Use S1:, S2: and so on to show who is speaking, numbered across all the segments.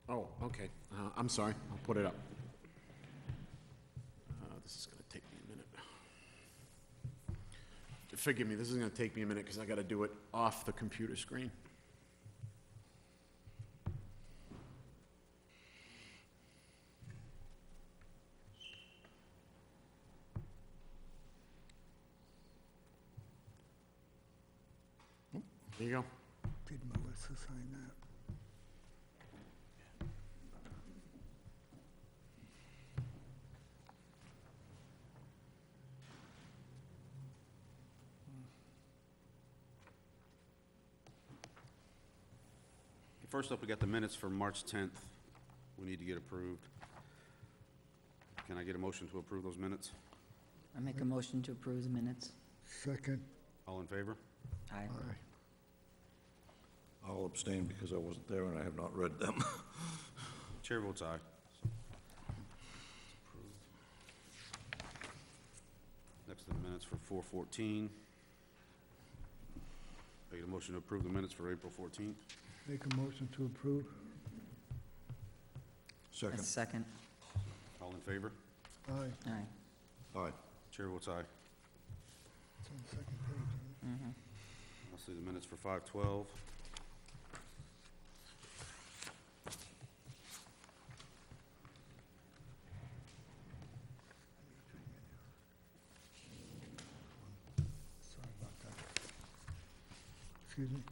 S1: Oh, okay. I'm sorry. I'll put it up. This is gonna take me a minute. Forgive me, this is gonna take me a minute because I gotta do it off the computer screen. There you go.
S2: Did Melissa sign that?
S3: First up, we got the minutes for March 10th. We need to get approved. Can I get a motion to approve those minutes?
S4: I make a motion to approve the minutes.
S2: Second.
S3: All in favor?
S4: Aye.
S2: Aye.
S5: I'll abstain because I wasn't there and I have not read them.
S3: Chair votes aye. Next, the minutes for 4/14. I get a motion to approve the minutes for April 14th.
S2: Make a motion to approve.
S4: A
S5: Second.
S4: second.
S3: All in favor?
S2: Aye.
S4: Aye.
S5: Aye.
S3: Chair votes aye.
S2: It's on the second page, isn't it?
S3: I'll see the minutes for 5/12.
S2: Sorry about that. Excuse me.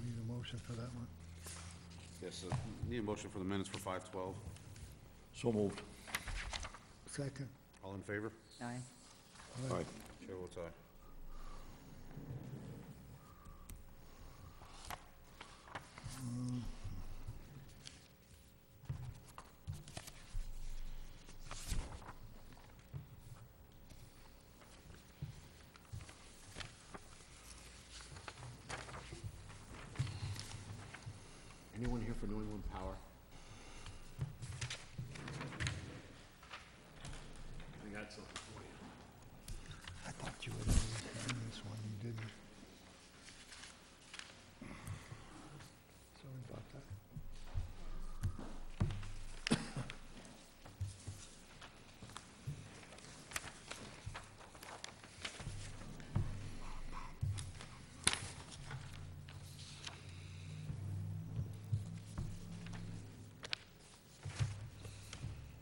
S2: Need a motion for that one.
S3: Yes, need a motion for the minutes for 5/12.
S5: So moved.
S2: Second.
S3: All in favor?
S4: Aye.
S5: Aye.
S3: Chair votes aye.
S1: Anyone here for New England Power? I got something for you.
S2: I thought you would always sign this one, you didn't. Sorry about that.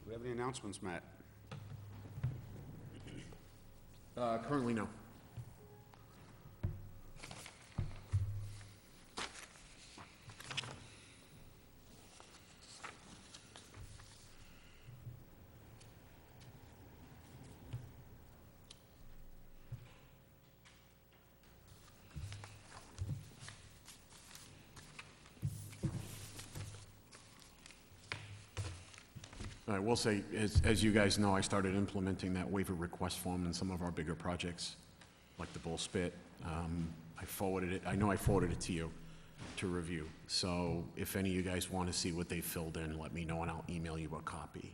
S3: Do we have any announcements, Matt?
S1: Currently, no. I will say, as you guys know, I started implementing that waiver request form in some of our bigger projects, like the Bull Spit. I forwarded it, I know I forwarded it to you to review. So if any of you guys want to see what they filled in, let me know and I'll email you a copy.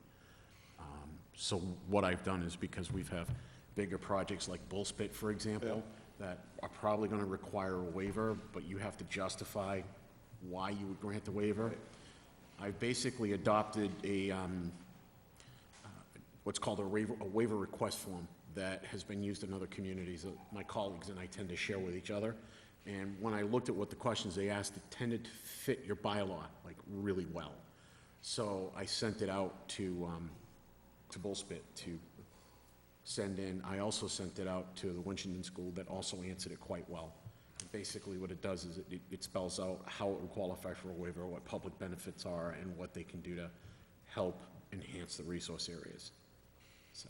S1: So what I've done is, because we've have bigger projects like Bull Spit, for example, that are probably going to require a waiver, but you have to justify why you would grant the waiver. I've basically adopted a, what's called a waiver request form that has been used in other communities that my colleagues and I tend to share with each other. And when I looked at what the questions they asked, it tended to fit your bylaw, like, really well. So I sent it out to Bull Spit to send in. I also sent it out to the Winchendon School that also answered it quite well. And basically what it does is it spells out how it would qualify for a waiver, what public benefits are, and what they can do to help enhance the resource areas. So,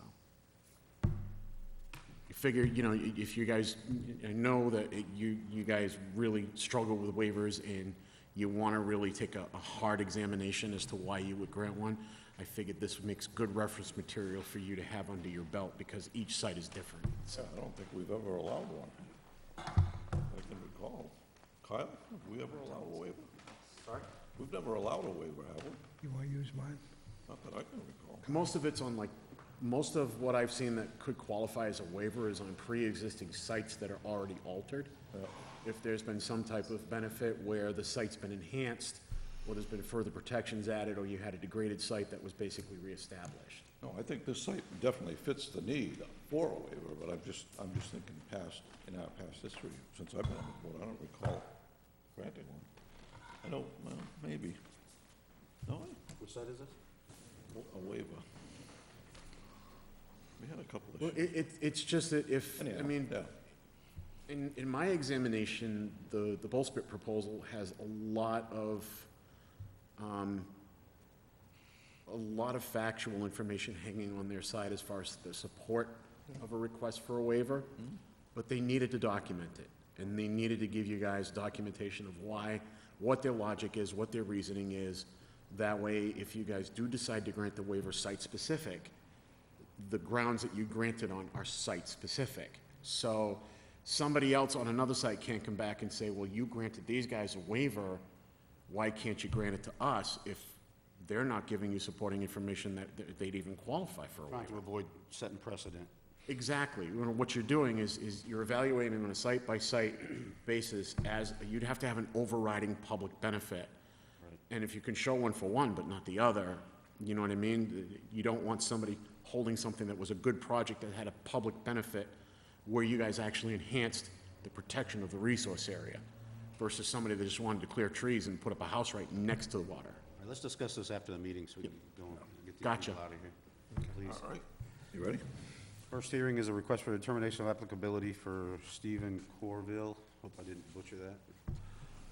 S1: you figure, you know, if you guys, I know that you guys really struggle with waivers and you want to really take a hard examination as to why you would grant one. I figured this makes good reference material for you to have under your belt because each site is different.
S5: So I don't think we've ever allowed one. I can recall. Kyle, have we ever allowed a waiver?
S1: Sorry?
S5: We've never allowed a waiver, have we?
S2: You want to use mine?
S5: Not that I can recall.
S1: Most of it's on like Most of what I've seen that could qualify as a waiver is on pre-existing sites that are already altered. If there's been some type of benefit where the site's been enhanced, or there's been further protections added, or you had a degraded site that was basically reestablished.
S5: No, I think this site definitely fits the need for a waiver, but I'm just thinking in our past history, since I've been on the board, I don't recall granting one. I don't, well, maybe. No,
S3: Which side is this?
S5: a waiver. We had a couple of
S1: Well,
S5: issues.
S1: it's just that if, I
S5: Anyhow,
S1: mean,
S5: yeah.
S1: in my examination, the Bolscript proposal has a lot of factual information hanging on their side as far as the support of a request for a waiver, but they needed to document it, and they needed to give you guys documentation of why, what their logic is, what their reasoning is. That way, if you guys do decide to grant the waiver site-specific, the grounds that you granted on are site-specific. So somebody else on another site can't come back and say, well, you granted these guys a waiver, why can't you grant it to us if they're not giving you supporting information that they'd even qualify for a
S3: Trying
S1: waiver?
S3: to avoid setting precedent.
S1: Exactly. You know, what you're doing is you're evaluating on a site-by-site basis as, you'd have to have an overriding public benefit. And if you can show one for one but not the other, you know what I mean? You don't want somebody holding something that was a good project that had a public benefit where you guys actually enhanced the protection of the resource area versus somebody that just wanted to clear trees and put up a house right next to the water.
S3: All right, let's discuss this after the meeting so we can go and get these
S1: Gotcha.
S3: people out of here. Please.
S5: All right, you ready?
S3: First hearing is a request for determination of applicability for Stephen Corville. Hope I didn't butcher that.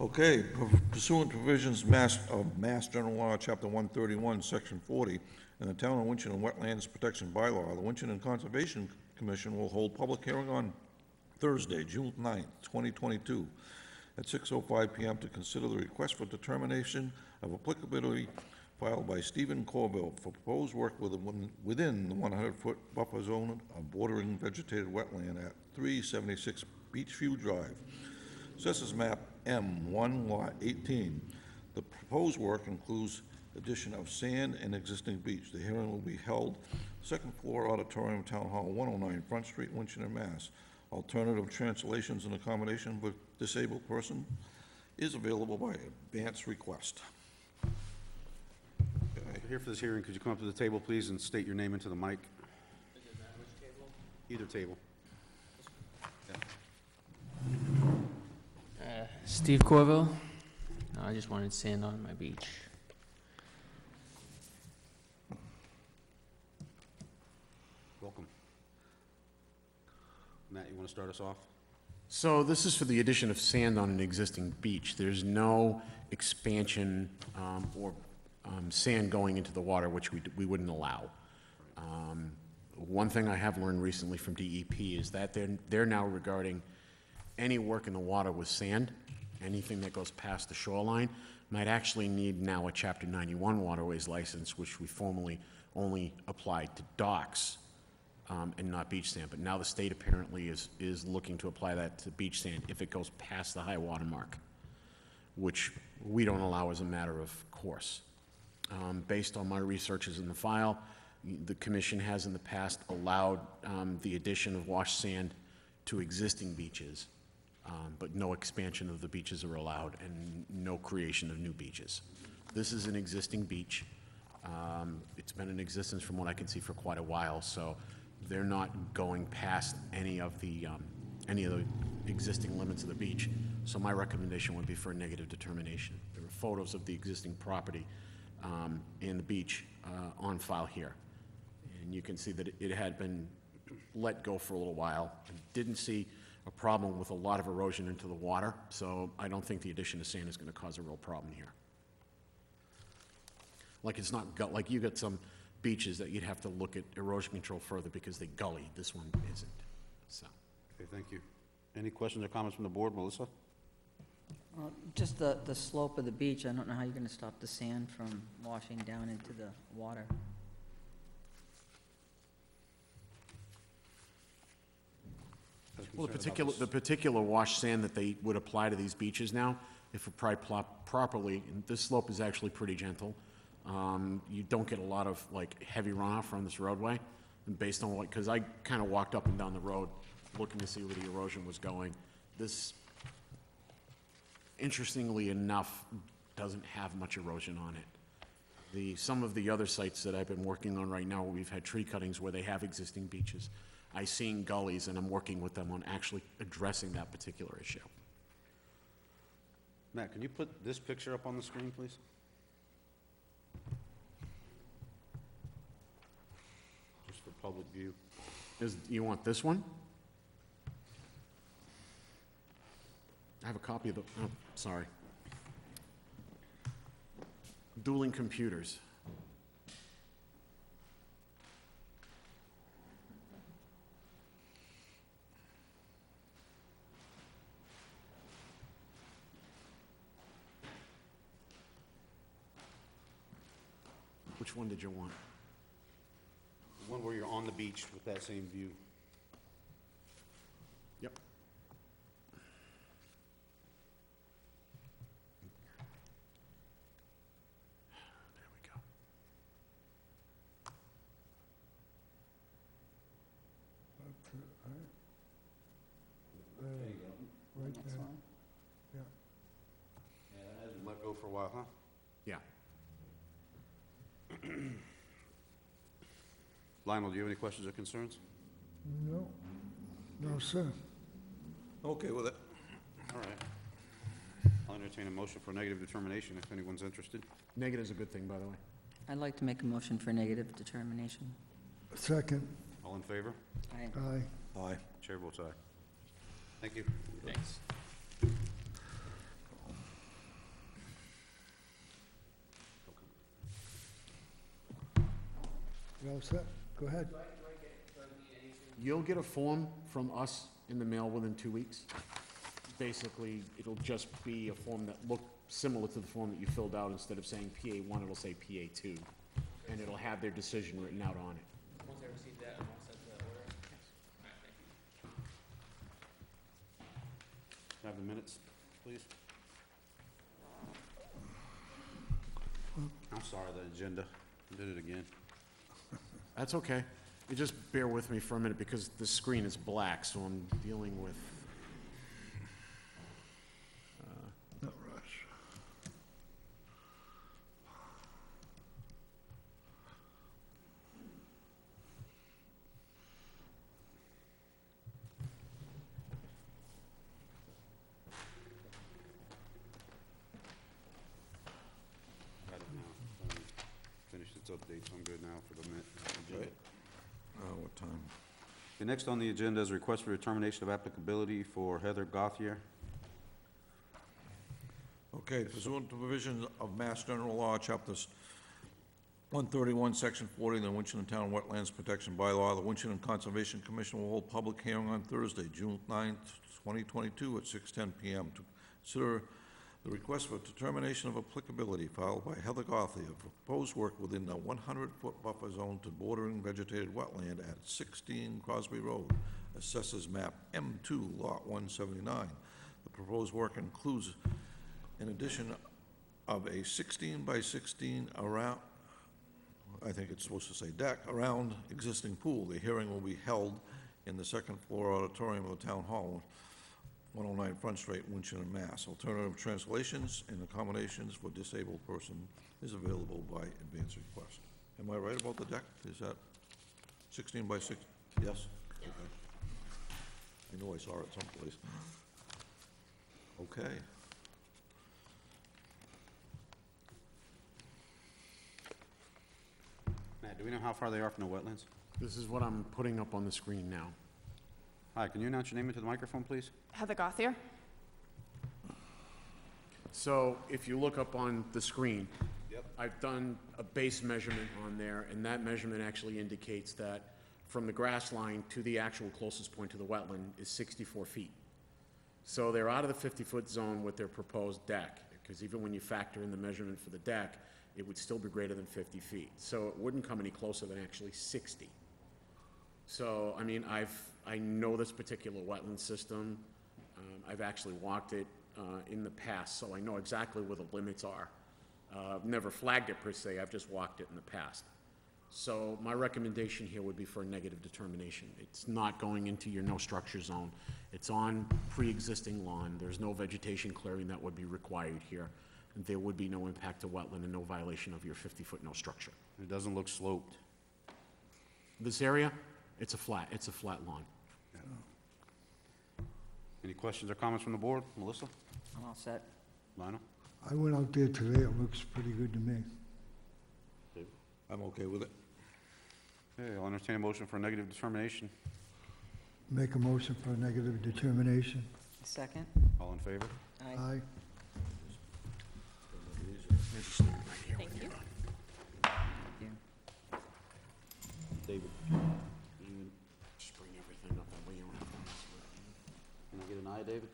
S5: Okay, pursuant to provisions of Mass General Law, Chapter 131, Section 40, and the Town of Winchton Wetlands Protection Bylaw, the Winchton Conservation Commission will hold public hearing on Thursday, June 9th, 2022, at 6:05 PM to consider the request for determination of applicability filed by Stephen Corville for proposed work within the 100-foot buffer zone of bordering vegetated wetland at 376 Beachview Drive. Assessors map M1, lot 18. The proposed work includes addition of sand and existing beach. The hearing will be held second floor auditorium, Town Hall, 109 Front Street, Winchester, Mass. Alternative translations and accommodation for disabled person is available by advance request. Okay.
S3: Here for this hearing, could you come up to the table, please, and state your name into the mic? Either table.
S6: Steve Corville. I just wanted sand on my beach.
S3: Welcome. Matt, you want to start us off?
S1: So this is for the addition of sand on an existing beach. There's no expansion or sand going into the water, which we wouldn't allow. One thing I have learned recently from DEP is that they're now regarding any work in the water with sand, anything that goes past the shoreline, might actually need now a Chapter 91 waterways license, which we formerly only applied to docks and not beach sand. But now the state apparently is looking to apply that to beach sand if it goes past the high water mark, which we don't allow as a matter of course. Based on my researches in the file, the commission has in the past allowed the addition of wash sand to existing beaches, but no expansion of the beaches are allowed and no creation of new beaches. This is an existing beach. It's been in existence from what I can see for quite a while, so they're not going past any of the existing limits of the beach. So my recommendation would be for a negative determination. There are photos of the existing property and the beach on file here. And you can see that it had been let go for a little while. I didn't see a problem with a lot of erosion into the water, so I don't think the addition of sand is going to cause a real problem here. Like it's not, like you got some beaches that you'd have to look at erosion control further because they gully. This one isn't, so.
S3: Okay, thank you. Any questions or comments from the board? Melissa?
S4: Just the slope of the beach, I don't know how you're going to stop the sand from washing down into the water.
S1: Well, the particular wash sand that they would apply to these beaches now, if applied properly, and this slope is actually pretty gentle. You don't get a lot of like heavy runoff from this roadway. And based on what, because I kind of walked up and down the road looking to see where the erosion was going. This, interestingly enough, doesn't have much erosion on it. Some of the other sites that I've been working on right now, we've had tree cuttings where they have existing beaches. I've seen gullies, and I'm working with them on actually addressing that particular issue.
S3: Matt, can you put this picture up on the screen, please? Just for public view.
S1: You want this one? I have a copy of the, oh, sorry. Dueling computers. Which one did you want?
S3: The one where you're on the beach with that same view.
S1: Yep. There we go.
S2: Right there. Yeah.
S3: Yeah, that hasn't let go for a while, huh?
S1: Yeah.
S3: Lionel, do you have any questions or concerns?
S2: No, no, sir.
S5: Okay with it.
S3: All right. I'll entertain a motion for negative determination if anyone's interested.
S1: Negative's a good thing, by the way.
S4: I'd like to make a motion for negative determination.
S2: Second,
S3: All in favor?
S4: Aye.
S2: aye.
S5: Aye.
S3: Chair votes aye. Thank you.
S6: Thanks.
S2: You all set? Go ahead.
S1: You'll get a form from us in the mail within 2 weeks. Basically, it'll just be a form that looked similar to the form that you filled out. Instead of saying PA1, it'll say PA2. And it'll have their decision written out on it.
S6: Once I receive that, I'm all set to order. All right, thank you.
S3: Have the minutes, please. I'm sorry, the agenda. I did it again.
S1: That's okay. You just bear with me for a minute because the screen is black, so I'm dealing with...
S2: No rush.
S3: Got it now. Finished its update, so I'm good now for the minute.
S5: Right. What time?
S3: The next on the agenda is a request for determination of applicability for Heather Gauthier.
S5: Okay, pursuant to provisions of Mass General Law, Chapters 131, Section 40, the Winchton Town Wetlands Protection Bylaw, the Winchton Conservation Commission will hold public hearing on Thursday, June 9th, 2022, at 6:10 PM to consider the request for determination of applicability filed by Heather Gauthier for proposed work within the 100-foot buffer zone to bordering vegetated wetland at 16 Crosby Road, Assessors Map M2, Lot 179. The proposed work includes an addition of a 16 by 16 around, I think it's supposed to say deck, around existing pool. The hearing will be held in the second floor auditorium of the Town Hall, 109 Front Street, Winchton, Mass. Alternative translations and accommodations for disabled person is available by advance request. Am I right about the deck? Is that 16 by 6? Yes? Okay. I know I saw it someplace. Okay.
S3: Matt, do we know how far they are from the wetlands?
S1: This is what I'm putting up on the screen now.
S3: Hi, can you announce your name into the microphone, please?
S7: Heather Gauthier.
S1: So if you look up on the screen,
S3: Yep.
S1: I've done a base measurement on there, and that measurement actually indicates that from the grass line to the actual closest point to the wetland is 64 feet. So they're out of the 50-foot zone with their proposed deck, because even when you factor in the measurement for the deck, it would still be greater than 50 feet. So it wouldn't come any closer than actually 60. So, I mean, I know this particular wetland system. I've actually walked it in the past, so I know exactly where the limits are. Never flagged it per se, I've just walked it in the past. So my recommendation here would be for a negative determination. It's not going into your no structure zone. It's on pre-existing lawn. There's no vegetation clearing that would be required here. There would be no impact to wetland and no violation of your 50-foot no structure.
S3: It doesn't look sloped.
S1: This area, it's a flat lawn.
S3: Any questions or comments from the board? Melissa?
S4: I'm all set.
S3: Lionel?
S2: I went out there today, it looks pretty good to me.
S5: I'm okay with it.
S3: Okay, I'll entertain a motion for a negative determination.
S2: Make a motion for a negative determination.
S4: Second?
S3: All in favor?
S4: Aye.
S2: Aye.
S7: Thank you.
S4: Yeah.
S3: David?
S1: Just bring everything up, that way you don't have to mess with it.
S3: Can I get an aye, David?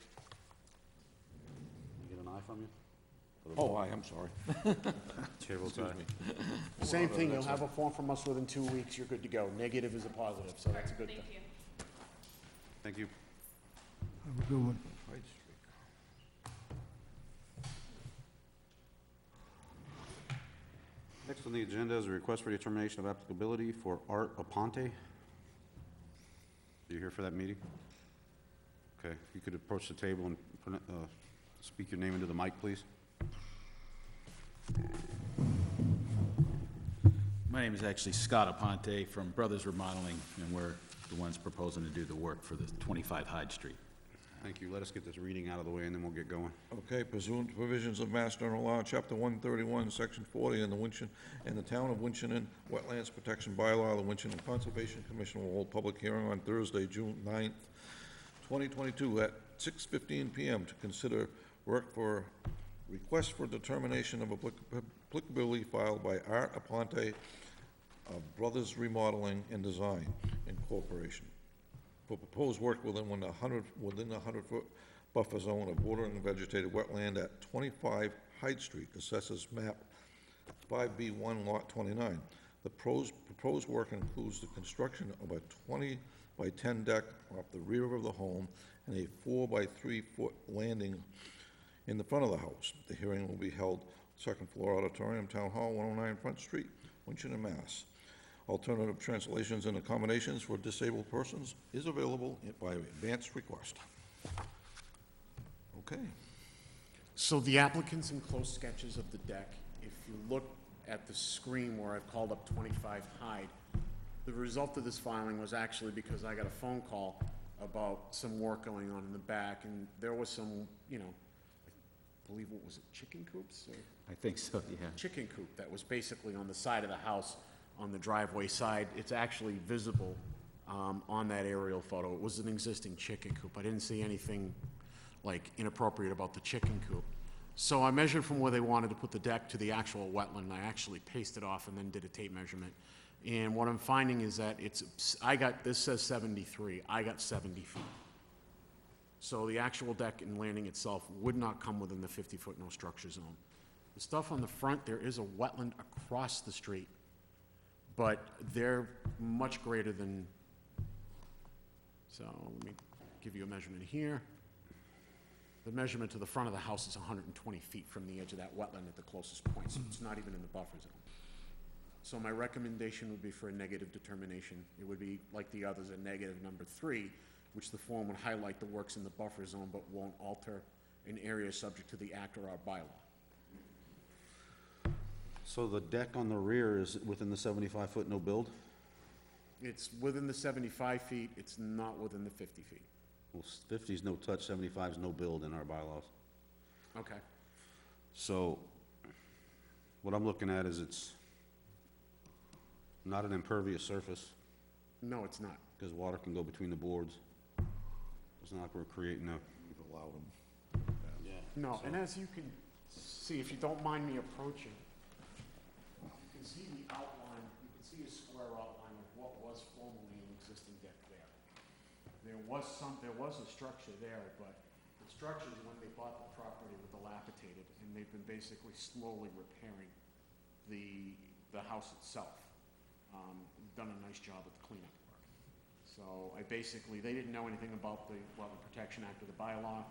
S3: Can I get an aye from you?
S5: Oh, I'm sorry.
S3: Chair votes aye.
S1: Same thing, you'll have a form from us within 2 weeks, you're good to go. Negative is a positive, so that's a good thing.
S7: Thank you.
S3: Thank you.
S2: Have a good one.
S3: Next on the agenda is a request for determination of applicability for Art Aponte. Are you here for that meeting? Okay, if you could approach the table and speak your name into the mic, please.
S8: My name is actually Scott Aponte from Brothers Remodeling, and we're the ones proposing to do the work for the 25 Hyde Street.
S3: Thank you. Let us get this reading out of the way, and then we'll get going.
S5: Okay, pursuant to provisions of Mass General Law, Chapter 131, Section 40, and the Town of Winchton Wetlands Protection Bylaw, the Winchton Conservation Commission will hold public hearing on Thursday, June 9th, 2022, at 6:15 p.m. to consider work for request for determination of applicability filed by Art Aponte of Brothers Remodeling and Design Incorporation for proposed work within the 100-foot buffer zone of bordering vegetated wetland at 25 Hyde Street, assesses map 5B1 lot 29. The proposed work includes the construction of a 20 by 10 deck off the rear of the home and a 4 by 3 foot landing in the front of the house. The hearing will be held second floor auditorium, Town Hall, 109 Front Street, Winchton, Mass. Alternative translations and accommodations for disabled persons is available by advance request. Okay.
S1: So the applicant's enclosed sketches of the deck, if you look at the screen where I've called up 25 Hyde, the result of this filing was actually because I got a phone call about some work going on in the back, and there was some, I believe, what was it, chicken coops? Or
S8: I think so, yeah.
S1: chicken coop that was basically on the side of the house, on the driveway side. It's actually visible on that aerial photo. It was an existing chicken coop. I didn't see anything like inappropriate about the chicken coop. So I measured from where they wanted to put the deck to the actual wetland. I actually pasted off and then did a tape measurement. And what I'm finding is that this says 73, I got 70 feet. So the actual deck and landing itself would not come within the 50-foot no structure zone. The stuff on the front, there is a wetland across the street, but they're much greater than, so let me give you a measurement here. The measurement to the front of the house is 120 feet from the edge of that wetland at the closest point, so it's not even in the buffer zone. So my recommendation would be for a negative determination. It would be, like the others, a negative number 3, which the form would highlight the works in the buffer zone but won't alter an area subject to the act or our bylaw.
S3: So the deck on the rear is within the 75-foot no build?
S1: It's within the 75 feet, it's not within the 50 feet.
S3: Well, 50 is no touch, 75 is no build in our bylaws.
S1: Okay.
S3: So what I'm looking at is it's not an impervious surface,
S1: No, it's not.
S3: because water can go between the boards. It's not like we're creating a...
S5: We've allowed them.
S1: No, and as you can see, if you don't mind me approaching, you can see the outline, you can see a square outline of what was formerly an existing deck there. There was a structure there, but the structures, when they bought the property, were dilapidated, and they've been basically slowly repairing the house itself. Done a nice job with the cleanup work. So they didn't know anything about the Wetland Protection Act or the bylaw,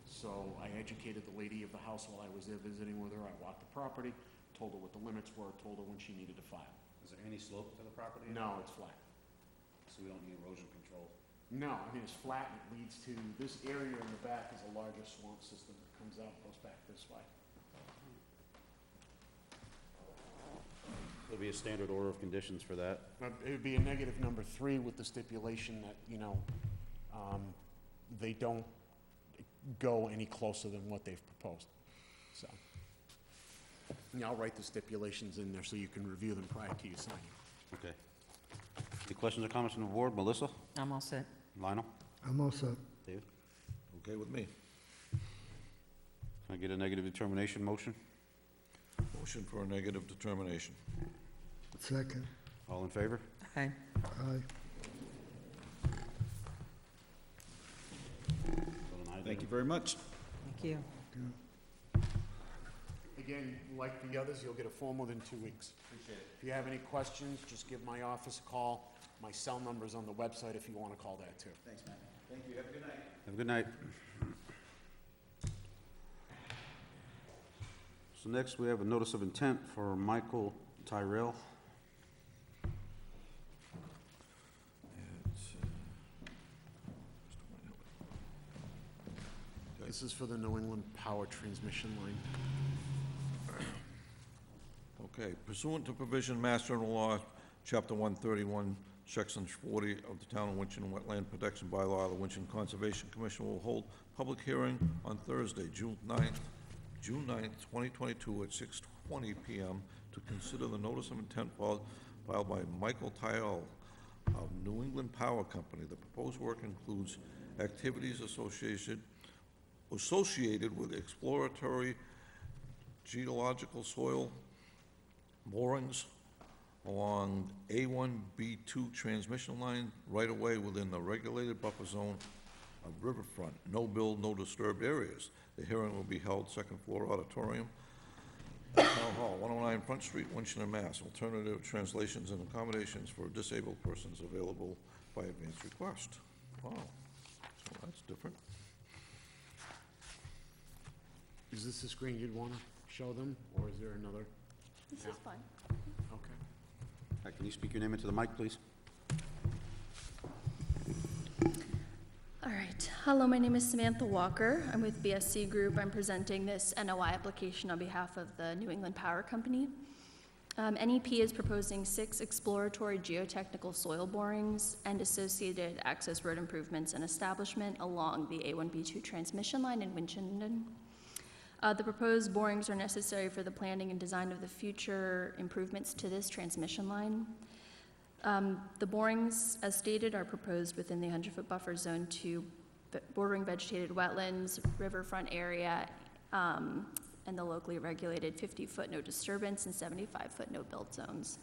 S1: so I educated the lady of the house while I was there visiting with her. I walked the property, told her what the limits were, told her when she needed to file.
S3: Is there any slope to the property?
S1: No, it's flat.
S3: So we don't need erosion control?
S1: No, I mean, it's flat and it leads to, this area in the back is a larger swamp system that comes out, goes back this way.
S3: There'll be a standard order of conditions for that.
S1: It would be a negative number 3 with the stipulation that, they don't go any closer than what they've proposed, so. Yeah, I'll write the stipulations in there so you can review them prior to you signing.
S3: Okay. Any questions or comments from the board? Melissa?
S4: I'm all set.
S3: Lionel?
S2: I'm all set.
S3: David?
S5: Okay with me.
S3: Can I get a negative determination motion?
S5: Motion for a negative determination.
S2: Second.
S3: All in favor?
S4: Aye.
S2: Aye.
S8: Thank you very much.
S4: Thank you.
S1: Again, like the others, you'll get a form within 2 weeks. Appreciate it. If you have any questions, just give my office a call. My cell number's on the website if you want to call that too.
S8: Thanks, Matt. Thank you. Have a good night.
S3: Have a good night. So next, we have a notice of intent for Michael Tyrell.
S1: This is for the New England Power Transmission Line.
S5: Okay, pursuant to provision Mass General Law, Chapter 131, Section 40 of the Town of Winchton Wetland Protection Bylaw, the Winchton Conservation Commission will hold public hearing on Thursday, June 9th, 2022, at 6:20 PM to consider the notice of intent filed by Michael Tyrell of New England Power Company. The proposed work includes activities associated with exploratory geological soil borings along A1, B2 transmission line right-of-way within the regulated buffer zone of riverfront, no build, no disturbed areas. The hearing will be held second floor auditorium, at Town Hall, 109 Front Street, Winchton, Mass. Alternative translations and accommodations for disabled persons available by advance request. Wow, so that's different.
S1: Is this the screen you'd want to show them, or is there another?
S7: This is fine.
S1: Okay.
S3: Can you speak your name into the mic, please?
S7: All right. Hello, my name is Samantha Walker. I'm with BSC Group. I'm presenting this NOI application on behalf of the New England Power Company. NEP is proposing 6 exploratory geotechnical soil borings and associated access road improvements and establishment along the A1B2 transmission line in Winchton. The proposed borings are necessary for the planning and design of the future improvements to this transmission line. The borings, as stated, are proposed within the 100-foot buffer zone to bordering vegetated wetlands, riverfront area, and the locally regulated 50-foot no disturbance and 75-foot no build zones.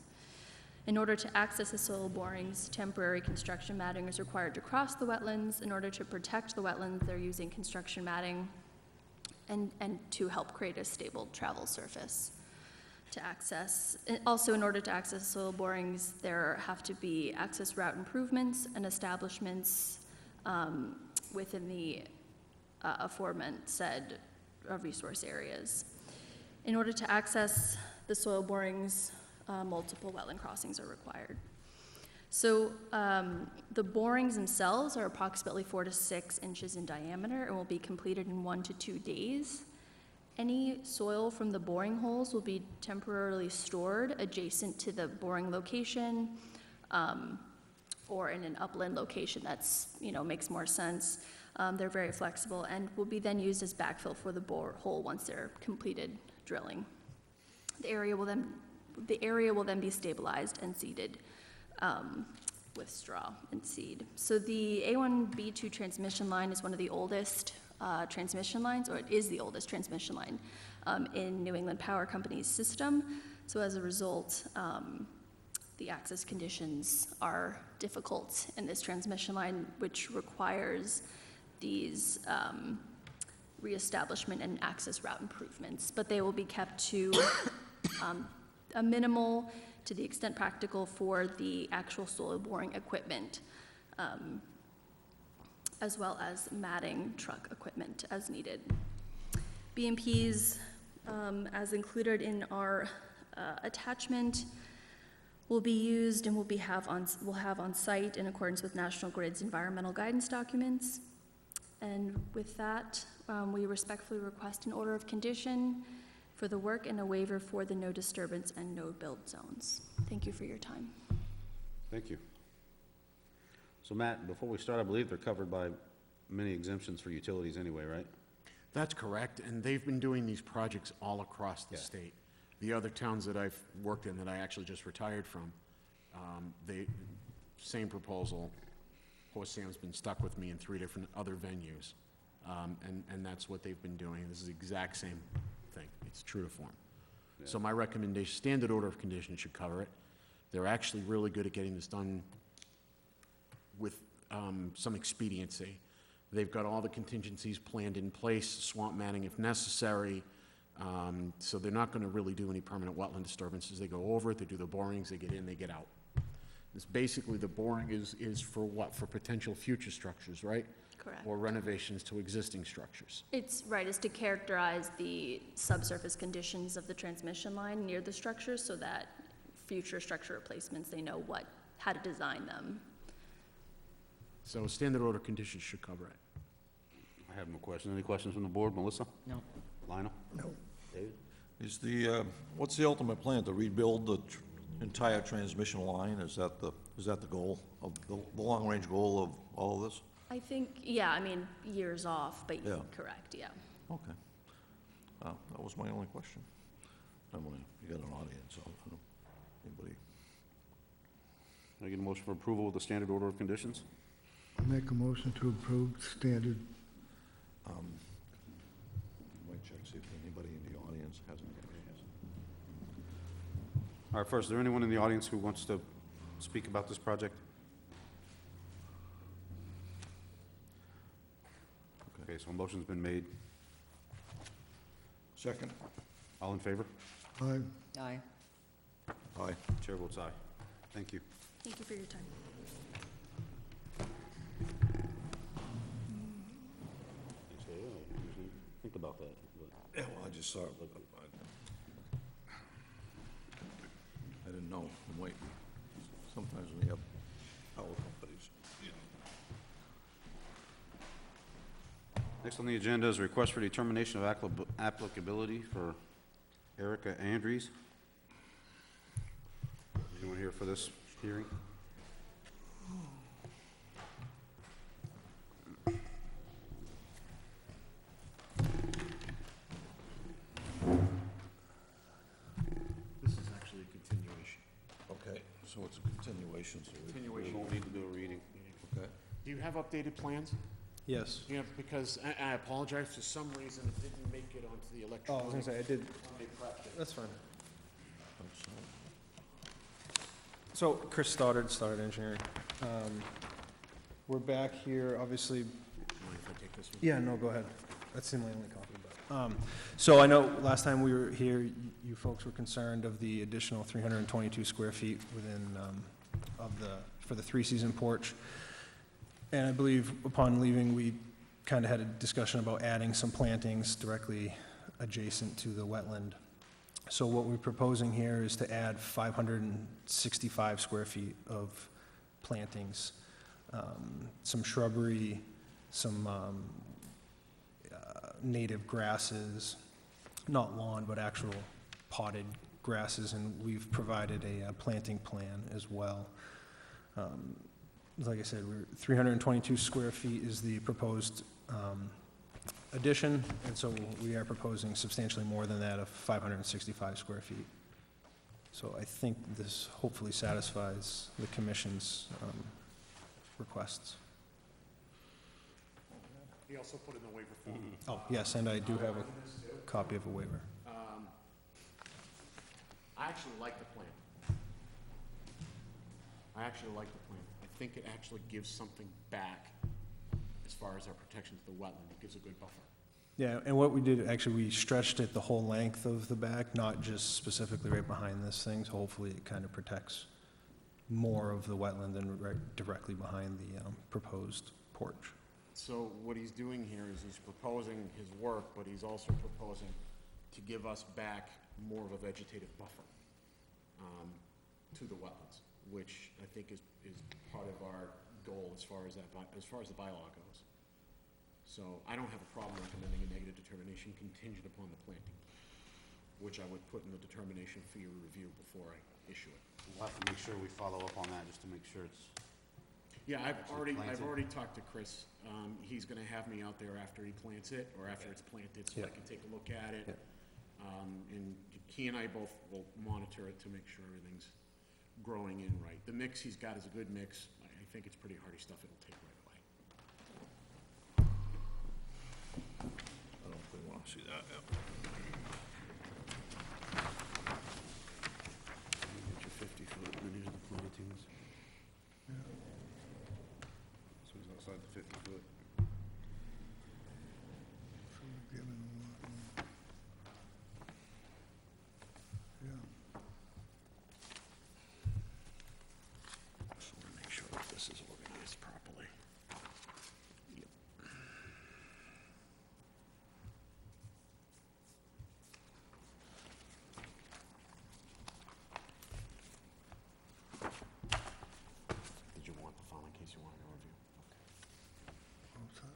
S7: In order to access the soil borings, temporary construction matting is required to cross the wetlands. In order to protect the wetlands, they're using construction matting and to help create a stable travel surface to access. Also, in order to access soil borings, there have to be access route improvements and establishments within the aforementioned resource areas. In order to access the soil borings, multiple wetland crossings are required. So the borings themselves are approximately 4 to 6 inches in diameter and will be completed in 1 to 2 days. Any soil from the boring holes will be temporarily stored adjacent to the boring location or in an upland location that's, makes more sense. They're very flexible and will be then used as backfill for the borehole once they're completed drilling. The area will then be stabilized and seeded with straw and seed. So the A1B2 transmission line is one of the oldest transmission lines, or it is the oldest transmission line in New England Power Company's system. So as a result, the access conditions are difficult in this transmission line, which requires these reestablishment and access route improvements. But they will be kept to a minimal, to the extent practical, for the actual soil boring equipment, as well as matting truck equipment as needed. BMPs, as included in our attachment, will be used and will have on site in accordance with National Grid's environmental guidance documents. And with that, we respectfully request an order of condition for the work and a waiver for the no disturbance and no build zones. Thank you for your time.
S3: Thank you. So Matt, before we start, I believe they're covered by many exemptions for utilities anyway, right?
S1: That's correct, and they've been doing these projects all across the
S3: Yeah.
S1: state. The other towns that I've worked in that I actually just retired from, same proposal. Horace Sam's been stuck with me in 3 different other venues, and that's what they've been doing. This is the exact same thing. It's true to form. So my recommendation, standard order of conditions should cover it. They're actually really good at getting this done with some expediency. They've got all the contingencies planned in place, swamp matting if necessary, so they're not going to really do any permanent wetland disturbances. They go over it, they do the borings, they get in, they get out. This basically, the boring is for what? For potential future structures, right?
S7: Correct.
S1: Or renovations to existing structures.
S7: It's to characterize the subsurface conditions of the transmission line near the structure so that future structure replacements, they know how to design them.
S1: So standard order conditions should cover it.
S3: I have no questions. Any questions from the board? Melissa?
S4: No.
S3: Lionel?
S2: No.
S3: David?
S5: Is the, what's the ultimate plan, to rebuild the entire transmission line? Is that the goal, of the long-range goal of all of this?
S7: I think, years off, but
S5: Yeah.
S7: correct, yeah.
S5: Okay. That was my only question. Emily, you got an audience, so I don't, anybody?
S3: Can I get a motion for approval of the standard order of conditions?
S2: Make a motion to approve standard.
S5: Might check, see if anybody in the audience has any.
S3: All right, first, is there anyone in the audience who wants to speak about this project? Okay, so a motion's been made.
S5: Second?
S3: All in favor?
S2: Aye.
S4: Aye.
S5: Aye.
S3: Chair votes aye. Thank you.
S7: Thank you for your time.
S3: Think about that.
S5: Yeah, well, I just saw it. I didn't know. It might be. Sometimes when you have power companies, you know.
S3: Next on the agenda is a request for determination of applicability for Erica Andries. Anyone here for this hearing?
S1: This is actually a continuation.
S5: Okay, so it's a continuation, so we
S1: Continuation.
S3: We won't need to do a reading.
S5: okay.
S1: Do you have updated plans?
S9: Yes.
S1: Yeah, because I apologize, for some reason it didn't make it onto the
S9: Oh, I was
S1: electronic.
S9: gonna say, I did,
S1: Monday prep day.
S9: that's fine. So, Chris Stoddard, Stoddard Engineering. We're back here, obviously.
S1: Mind if I take this one?
S9: Yeah, no, go ahead. That's the only copy, but, so I know last time we were here, you folks were concerned of the additional 322 square feet within, for the three-season porch. And I believe upon leaving, we kind of had a discussion about adding some plantings directly adjacent to the wetland. So what we're proposing here is to add 565 square feet of plantings, some shrubbery, some native grasses, not lawn, but actual potted grasses, and we've provided a planting plan as well. Like I said, 322 square feet is the proposed addition, and so we are proposing substantially more than that of 565 square feet. So I think this hopefully satisfies the commission's requests.
S1: He also put in the waiver form.
S9: Oh, yes, and I do have a copy of a waiver.
S1: I actually like the plan. I think it actually gives something back as far as our protection to the wetland. It gives a good buffer.
S9: Yeah, and what we did, actually, we stretched it the whole length of the back, not just specifically right behind this thing, so hopefully it kind of protects more of the wetland than right directly behind the proposed porch.
S1: So what he's doing here is he's proposing his work, but he's also proposing to give us back more of a vegetative buffer, to the wetlands, which I think is part of our goal as far as the bylaw goes. So I don't have a problem recommending a negative determination contingent upon the planting, which I would put in the determination for your review before I issue it.
S3: We'll have to make sure we follow up on that, just to make sure it's,
S1: Yeah, I've
S3: planted.
S1: already talked to Chris. He's gonna have me out there after he plants it, or after it's planted, so I
S9: Yeah.
S1: can take a look at it.
S9: Yeah.
S1: And he and I both will monitor it to make sure everything's growing in right. The mix he's got is a good mix. I think it's pretty hardy stuff it'll take right away.
S5: I don't really want to see that, yeah.
S3: get your 50-foot linear the plantings. So it's outside the 50-foot.
S2: So we're giving them what, yeah.
S1: Just wanna make sure that this is organized properly. Yep. Did you want the file in case you wanted a review?
S2: All set.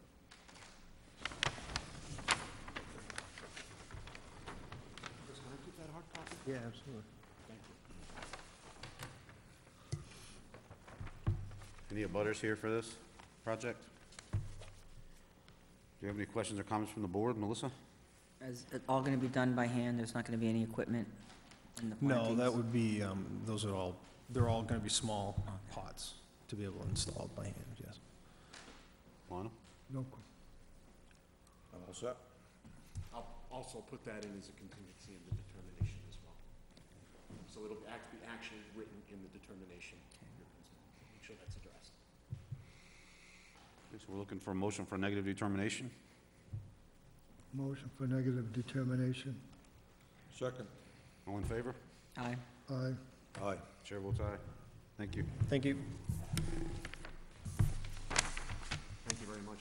S1: Chris, can I keep that hard copy?
S9: Yeah, absolutely.
S1: Thank you.
S3: Any abutters here for this project? Do you have any questions or comments from the board? Melissa?
S4: Is it all gonna be done by hand? There's not gonna be any equipment in the
S9: No,
S4: plantings?
S9: that would be, they're all gonna be small
S4: Okay.
S9: pots to be able to install by hand, yes.
S3: Lana?
S2: No,
S5: I'm all set.
S1: I'll also put that in as a contingency in the determination as well. So it'll be actually written in the determination. Make sure that's addressed.
S3: Okay, so we're looking for a motion for negative determination.
S2: motion for negative determination.
S5: Second.
S3: All in favor?
S4: Aye.
S2: Aye.
S5: Aye.
S3: Chair votes aye. Thank you.
S9: Thank you.
S1: Thank you very much.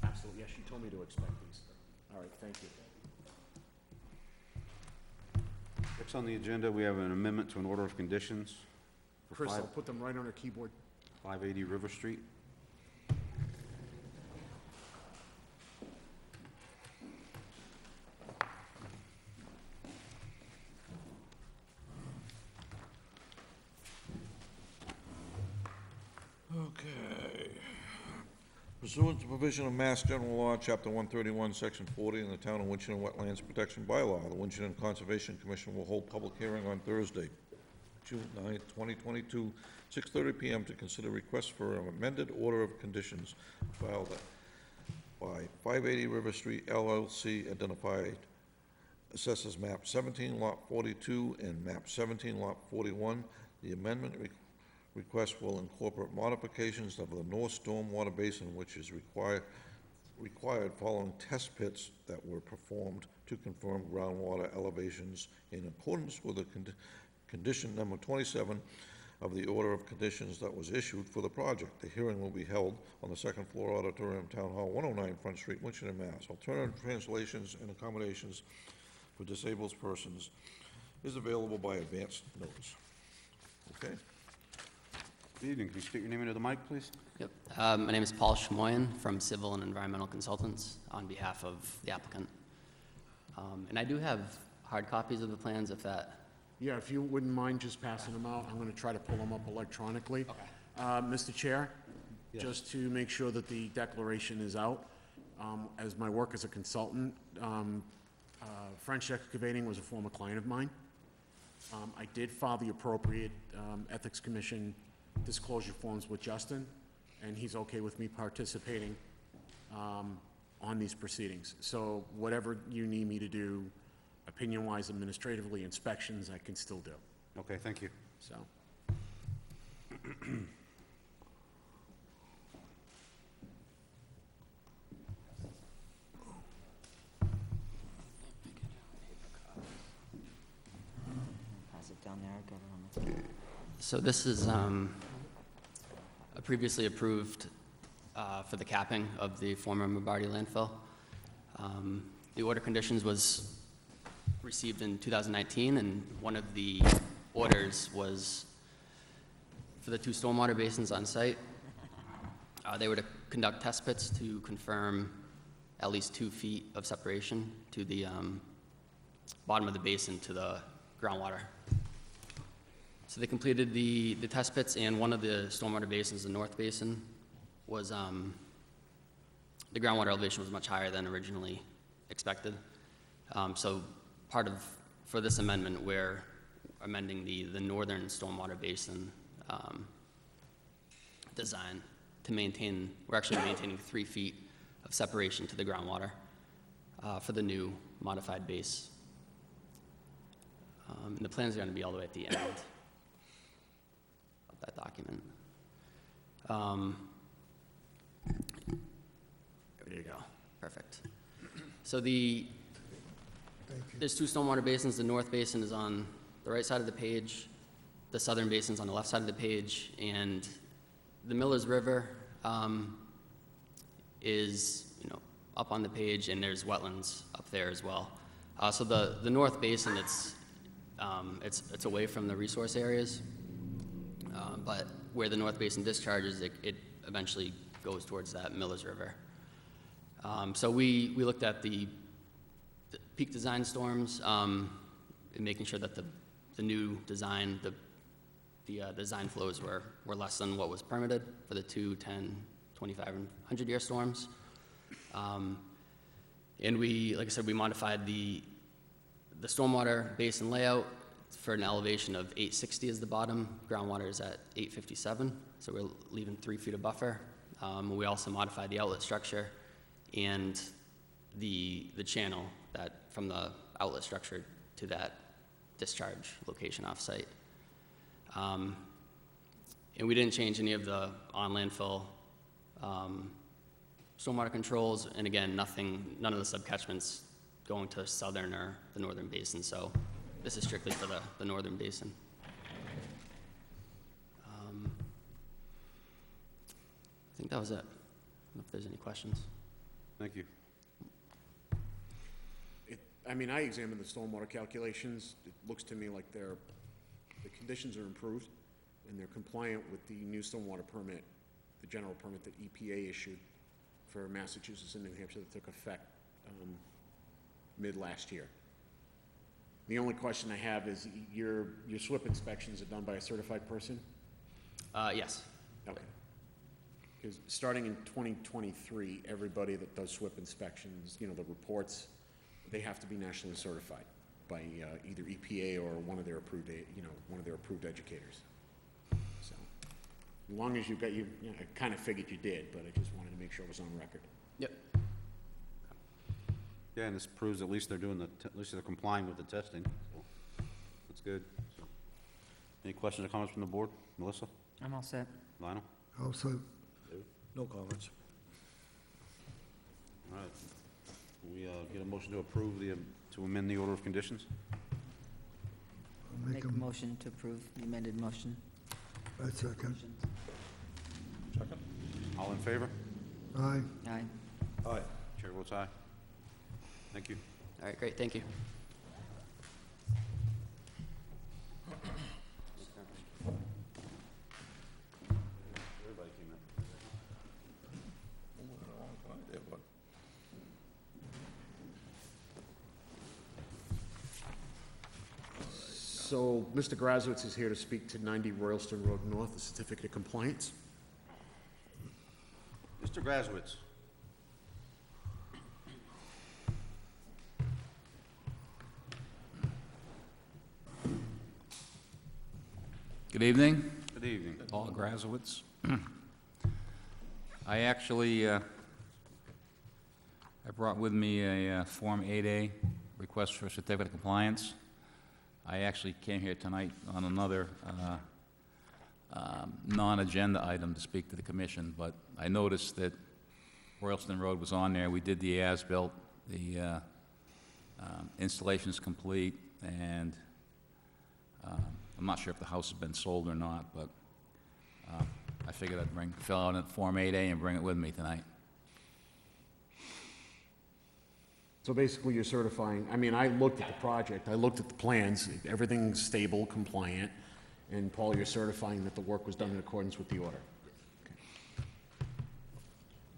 S1: Absolutely, yes, you told me to expect these. All right, thank you.
S3: Next on the agenda, we have an amendment to an order of conditions for
S1: Chris, I'll put them right on her keyboard.
S3: 580 River Street.
S5: Okay. Pursuant to provision of Mass General Law, Chapter 131, Section 40, and the Town of Winchton Wetlands Protection Bylaw, the Winchton Conservation Commission will hold public hearing on Thursday, June 9, 2022, 6:30 PM to consider requests for an amended order of conditions filed by 580 River Street LLC, identified Assessors Map 17, Lot 42, and Map 17, Lot 41. The amendment request will incorporate modifications of the North Stormwater Basin, which is required following test pits that were performed to confirm groundwater elevations in accordance with the condition number 27 of the order of conditions that was issued for the project. The hearing will be held on the second floor auditorium, Town Hall, 109 Front Street, Winchton, Mass. Alternative translations and accommodations for disabled persons is available by advance notice. Okay?
S3: Good evening. Can you state your name into the mic, please?
S10: Yep. My name is Paul Schmoyen from Civil and Environmental Consultants on behalf of the applicant. And I do have hard copies of the plans if that,
S1: Yeah, if you wouldn't mind just passing them out, I'm gonna try to pull them up electronically.
S10: Okay.
S1: Mr. Chair,
S3: Yes.
S1: just to make sure that the declaration is out, as my work as a consultant, French Excavating was a former client of mine. I did file the appropriate Ethics Commission disclosure forms with Justin, and he's okay with me participating on these proceedings. So whatever you need me to do, opinion-wise, administratively, inspections, I can still do,
S3: Okay, thank you.
S1: so.
S4: Pass it down there, I've got it on
S10: so this is a previously approved for the capping of the former Mabardi landfill. The order conditions was received in 2019, and one of the orders was for the 2 stormwater basins on site. They were to conduct test pits to confirm at least 2 feet of separation to the bottom of the basin to the groundwater. So they completed the test pits, and one of the stormwater basins, the north basin, was, the groundwater elevation was much higher than originally expected. So for this amendment, we're amending the northern stormwater basin design to maintain, we're actually maintaining 3 feet of separation to the groundwater for the new modified base. And the plans are going to be all the way at the end of that document. There you go. Perfect. So there's 2 stormwater basins. The north basin is on the right side of the page. The southern basin's on the left side of the page. And the Millers River is, up on the page, and there's wetlands up there as well. So the north basin, it's away from the resource areas, but where the north basin discharges, it eventually goes towards that Millers River. So we looked at the peak design storms, and making sure that the new design, the design flows were less than what was permitted for the 2, 10, 25, and 100-year storms. And like I said, we modified the stormwater basin layout for an elevation of 860 as the bottom. Groundwater is at 857, so we're leaving 3 feet of buffer. We also modified the outlet structure and the channel that from the outlet structure to that discharge location off-site. And we didn't change any of the on-landfill stormwater controls, and again, none of the subcatchments going to southern or the northern basin, so this is strictly for the northern basin. I think that was it. I don't know if there's any questions.
S3: Thank you.
S1: I examined the stormwater calculations. It looks to me like the conditions are improved, and they're compliant with the new stormwater permit, the general permit that EPA issued for Massachusetts and New Hampshire that took effect mid-last year. The only question I have is your SWIP inspections are done by a certified person?
S10: Yes.
S1: Okay. Because starting in 2023, everybody that does SWIP inspections, the reports, they have to be nationally certified by either EPA or one of their approved, educators. So, as long as you've got, I kind of figured you did, but I just wanted to make sure it was on record.
S10: Yep.
S3: Yeah, and this proves at least they're doing at least they're complying with the testing. So that's good. So, any questions or comments from the board? Melissa?
S4: I'm all set.
S3: Lionel?
S2: Also,
S5: No comments.
S3: All right. We get a motion to approve to amend the order of conditions?
S2: I'll
S4: Make a motion to approve the amended motion.
S2: I second.
S3: All in favor?
S2: Aye.
S4: Aye.
S5: Aye.
S3: Chair votes aye. Thank you.
S10: All right, great, thank you.
S3: Everybody came in.
S1: So, Mr. Grazowitz is here to speak to 90 Royalston Road North, the certificate of compliance.
S3: Mr. Grazowitz.
S11: Good evening,
S3: Good evening.
S11: Paul Grazowitz. I actually, I brought with me a Form 8A, request for certificate of compliance. I actually came here tonight on another non-agenda item to speak to the commission, but I noticed that Royalston Road was on there. We did the as-built, the installation's complete, and I'm not sure if the house has been sold or not, but I figured I'd fill out a Form 8A and bring it with me tonight.
S1: So basically, you're certifying, I mean, I looked at the project, I looked at the plans, everything's stable, compliant, and Paul, you're certifying that the work was done in accordance with the order. Okay.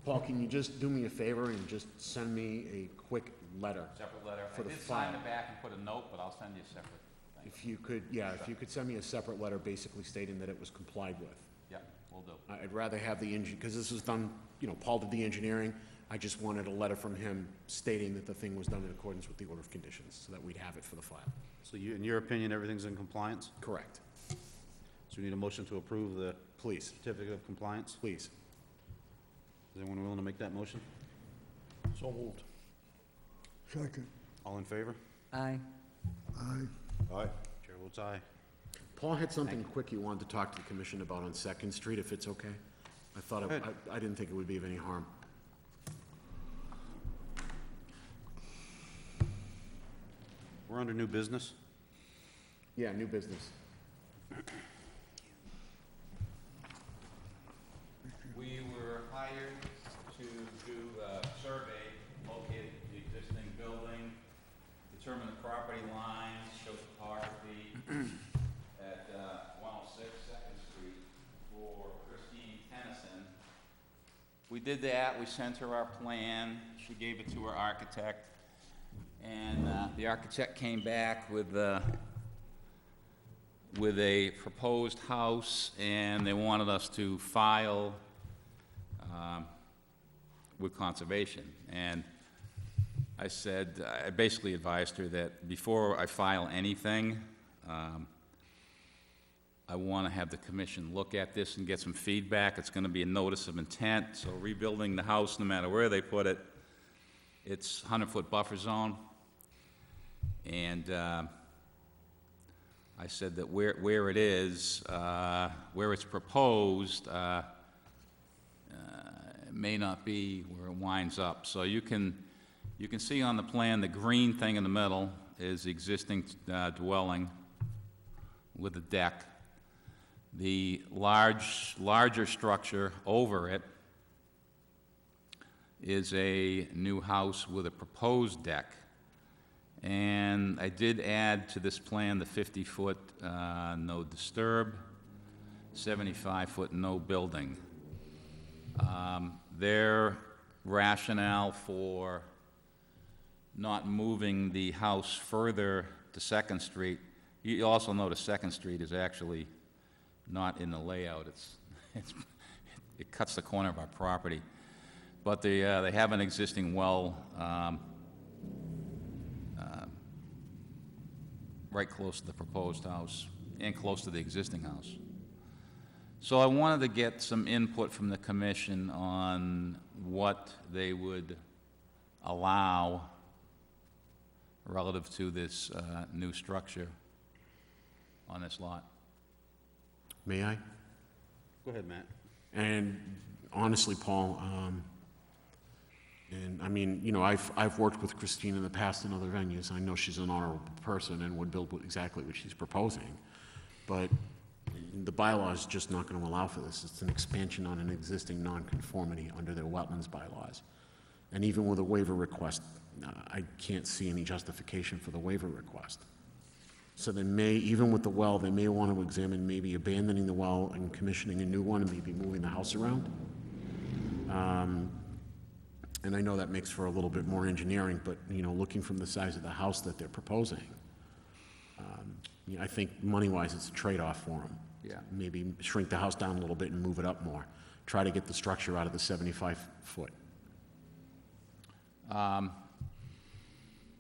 S1: Paul, can you just do me a favor and just send me a quick letter?
S11: Separate letter.
S1: For
S11: I
S1: the
S11: did sign
S1: file.
S11: the back and put a note, but I'll send you a separate thing.
S1: If you could, yeah, if you could send me a separate letter basically stating that it was complied with.
S11: Yeah, will do.
S1: I'd rather have the because this was done, you know, Paul did the engineering. I just wanted a letter from him stating that the thing was done in accordance with the order of conditions, so that we'd have it for the file.
S3: So you, in your opinion, everything's in compliance?
S1: Correct.
S3: So we need a motion to approve the
S1: Please,
S3: certificate of compliance?
S1: please.
S3: Is anyone willing to make that motion?
S5: So moved.
S2: Second.
S3: All in favor?
S4: Aye.
S2: Aye.
S5: Aye.
S3: Chair votes aye.
S1: Paul had something quick he wanted to talk to the commission about on Second Street, if it's okay. I thought,
S3: Go ahead.
S1: I didn't think it would be of any harm.
S3: We're under new business.
S1: Yeah, new business.
S11: We were hired to do a survey, locate the existing building, determine the property lines, show topography at 106 Second Street for Christine Tennyson. We did that, we sent her our plan, she gave it to her architect, and the architect came back with a proposed house, and they wanted us to file with conservation. And I said, I basically advised her that before I file anything, I want to have the commission look at this and get some feedback. It's going to be a notice of intent, so rebuilding the house, no matter where they put it, it's 100-foot buffer zone. And I said that where it is, where it's proposed, may not be where it winds up. So you can see on the plan, the green thing in the middle is the existing dwelling with a deck. The larger structure over it is a new house with a proposed deck. And I did add to this plan the 50-foot no disturb, 75-foot no building. Their rationale for not moving the house further to Second Street, you also notice Second Street is actually not in the layout. It cuts the corner of our property. But they have an existing well right close to the proposed house and close to the existing house. So I wanted to get some input from the commission on what they would allow relative to this new structure on this lot.
S1: May I?
S3: Go ahead, Matt.
S1: And honestly, Paul, and I mean, you know, I've worked with Christine in the past in other venues. I know she's an honorable person and would build exactly what she's proposing. But the bylaw is just not going to allow for this. It's an expansion on an existing nonconformity under their wetlands bylaws. And even with a waiver request, I can't see any justification for the waiver request. So they may, even with the well, they may want to examine maybe abandoning the well and commissioning a new one and maybe moving the house around. And I know that makes for a little bit more engineering, but, you know, looking from the size of the house that they're proposing, you know, I think money-wise it's a trade-off for them.
S11: Yeah.
S1: Maybe shrink the house down a little bit and move it up more. Try to get the structure out of the 75-foot.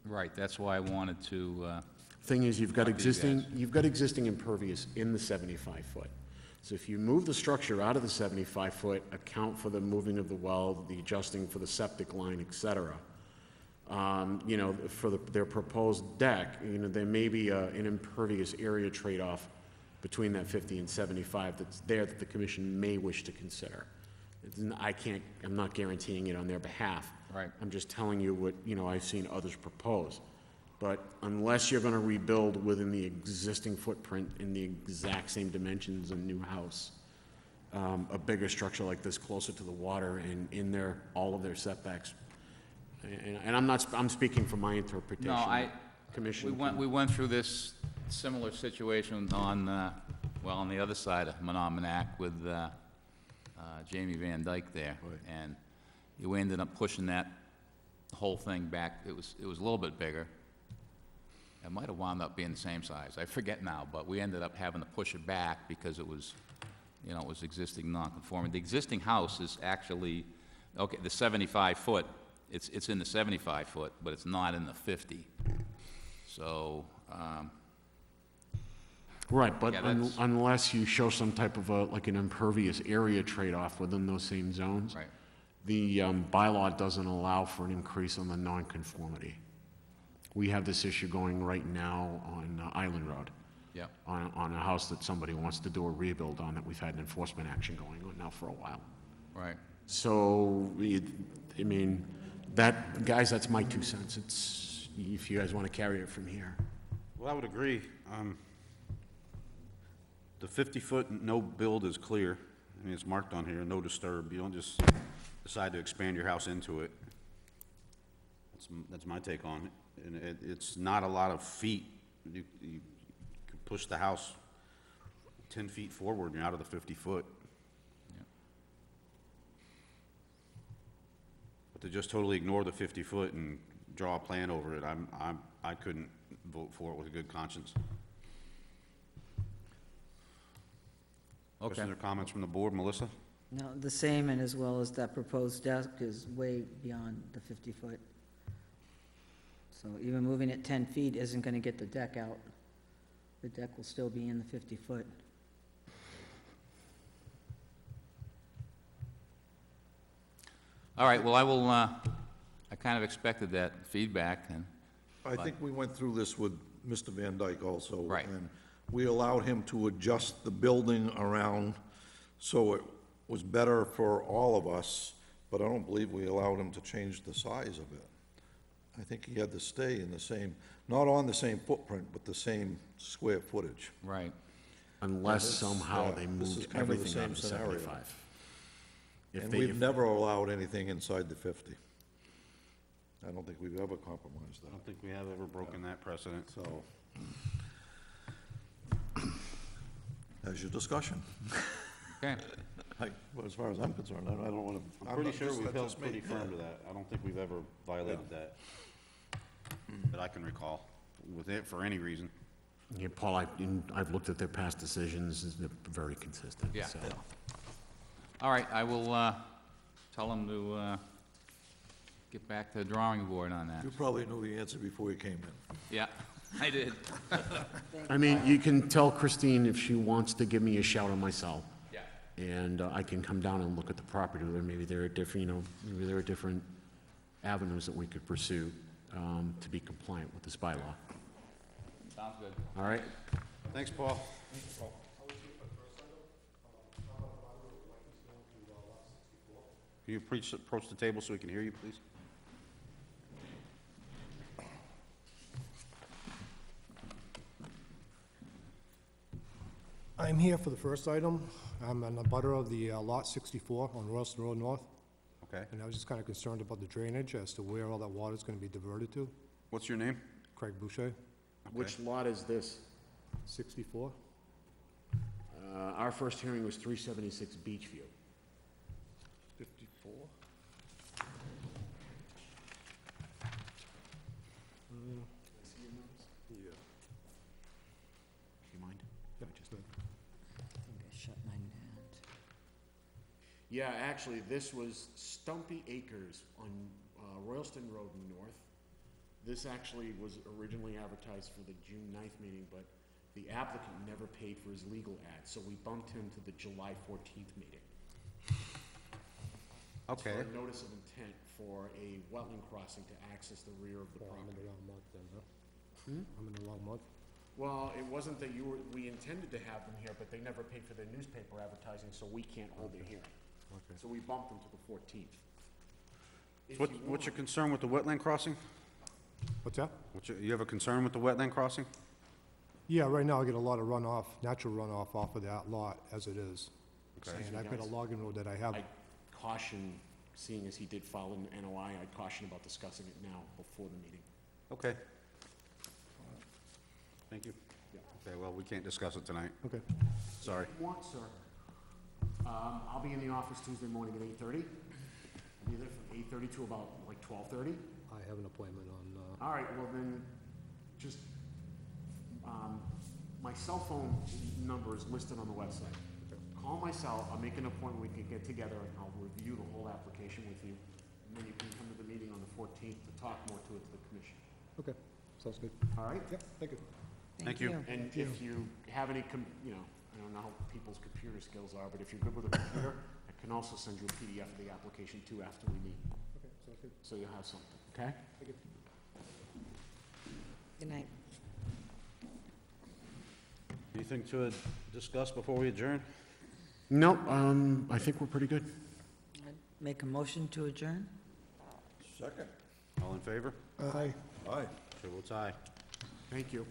S11: Right, that's why I wanted to,
S1: Thing is, you've got
S11: Talk to you guys.
S1: existing impervious in the 75-foot. So if you move the structure out of the 75-foot, account for the moving of the well, the adjusting for the septic line, et cetera, you know, for their proposed deck, you know, there may be an impervious area trade-off between that 50 and 75 that's there that the commission may wish to consider. I'm not guaranteeing it on their behalf.
S11: Right.
S1: I'm just telling you what, you know, I've seen others propose. But unless you're gonna rebuild within the existing footprint in the exact same dimensions a new house, a bigger structure like this closer to the water and in all of their setbacks, And I'm speaking from my interpretation.
S11: No,
S1: Commission.
S11: we went through this similar situation on, on the other side of Menominee with Jamie Van Dyke there.
S1: Right.
S11: And we ended up pushing that whole thing back. It was a little bit bigger. It might have wound up being the same size. I forget now, but we ended up having to push it back because it was, it was existing non-conforming. The existing house is actually, okay, the 75-foot, it's in the 75-foot, but it's not in the 50. So,
S1: Right, but
S11: Yeah, that's-
S1: unless you show some type of like an impervious area trade-off within those same zones.
S11: right.
S1: The bylaw doesn't allow for an increase on the nonconformity. We have this issue going right now on Island Road,
S11: Yeah.
S1: on a house that somebody wants to do a rebuild on, that we've had an enforcement action going on now for a while.
S11: Right.
S1: So, I mean, guys, that's my 2 cents. It's, if you guys want to carry it from here.
S3: Well, I would agree. The 50-foot no build is clear. I mean, it's marked on here, no disturb. You don't just decide to expand your house into it. That's my take on it. And it's not a lot of feet. You could push the house 10 feet forward and you're out of the 50-foot.
S11: Yeah.
S3: But to just totally ignore the 50-foot and draw a plan over it, I couldn't vote for it with a good conscience.
S11: Okay.
S3: Questions or comments from the board? Melissa?
S4: No, the same, and as well as that proposed deck is way beyond the 50-foot. So even moving it 10 feet isn't going to get the deck out. The deck will still be in the 50-foot.
S11: All right, well, I kind of expected that feedback, and,
S5: I think we went through this with Mr. Van Dyke also.
S11: Right.
S5: And we allowed him to adjust the building around so it was better for all of us, but I don't believe we allowed him to change the size of it. I think he had to stay in the same, not on the same footprint, but the same square footage.
S11: right.
S1: Unless
S5: this-
S1: somehow
S5: yeah,
S1: they
S5: this is
S1: moved
S5: kind of the
S1: everything out of
S5: same scenario.
S1: 75. If
S5: And
S1: they-
S5: we've
S1: if-
S5: never allowed anything inside the 50. I don't think we've ever compromised
S3: I
S5: that,
S3: don't think we have ever broken that precedent.
S5: so. That's your discussion.
S11: Okay.
S5: Well, as far as I'm concerned, I don't want to.
S3: I'm pretty sure we've held pretty firm to that. I don't think we've ever violated that, that I can recall, with it for any reason.
S1: Yeah, Paul, I've looked at their past decisions, they're very consistent.
S11: Yeah.
S1: So.
S11: All right, I will tell them to get back to the drawing board on that.
S5: You probably knew the answer before you came in.
S11: Yeah, I did.
S1: I mean, you can tell Christine if she wants to give me a shout on my cell.
S11: Yeah.
S1: And I can come down and look at the property, or maybe there are different, maybe there are different avenues that we could pursue to be compliant with this bylaw.
S11: Sounds good.
S1: All right?
S3: Thanks, Paul. Can you approach the table so we can hear you, please?
S2: I'm here for the first item. I'm an abutter of the Lot 64 on Royalston Road North,
S3: Okay.
S2: and I was just kind of concerned about the drainage as to where all that water is going to be diverted to.
S3: What's your name?
S2: Craig Boucher,
S1: Which lot is this?
S2: 64.
S1: Our first hearing was 376 Beachview.
S2: 54? Yeah.
S1: Do you mind?
S2: Yeah, just a-
S4: I think I shut mine down.
S1: Yeah, actually, this was Stumpy Acres on Royalston Road North. This actually was originally advertised for the June 9th meeting, but the applicant never paid for his legal ad, so we bumped him to the July 14th meeting.
S3: Okay.
S1: For a notice of intent for a wetland crossing to access the rear of the
S2: Oh, I'm in
S1: property.
S2: the wrong month then, huh? I'm in the wrong month.
S1: Well, it wasn't that we intended to have them here, but they never paid for their newspaper advertising, so we can't hold their hearing.
S2: Okay.
S1: So we bumped them to the 14th. If
S3: What's
S1: you
S3: your
S1: want-
S3: concern with the wetland crossing?
S2: What's that?
S3: You have a concern with the wetland crossing?
S2: Yeah, right now I get a lot of runoff, natural runoff off of that lot as it is.
S3: Okay.
S2: And I've got a logging road that I have.
S1: I caution seeing as he did file an NOI, I'd caution about discussing it now before the meeting.
S3: Okay. Thank you.
S1: Yeah.
S3: Okay, well, we can't discuss it tonight.
S2: Okay.
S3: Sorry.
S1: If you want, sir. I'll be in the office Tuesday morning at 8:30. I'll be there from 8:30 to about like 12:30.
S2: I have an appointment on,
S1: All right, well then, just, my cell phone number is listed on the website. Call my cell, I'll make an appointment, we can get together, and I'll review the whole application with you. And then you can come to the meeting on the 14th to talk more to it to the commission.
S2: okay, sounds good.
S1: All right?
S2: Yep, thank you.
S3: Thank you.
S1: And if you have any, I don't know how people's computer skills are, but if you're good with a computer, I can also send you a PDF of the application too after we meet,
S2: Okay, sounds good.
S1: so you'll have something, okay?
S2: Thank you.
S4: Good night.
S3: Anything to discuss before we adjourn?
S1: No, I think we're pretty good.
S4: Make a motion to adjourn?
S5: Second.
S3: All in favor?
S2: Aye.
S5: Aye.
S3: Chair votes aye.
S1: Thank you.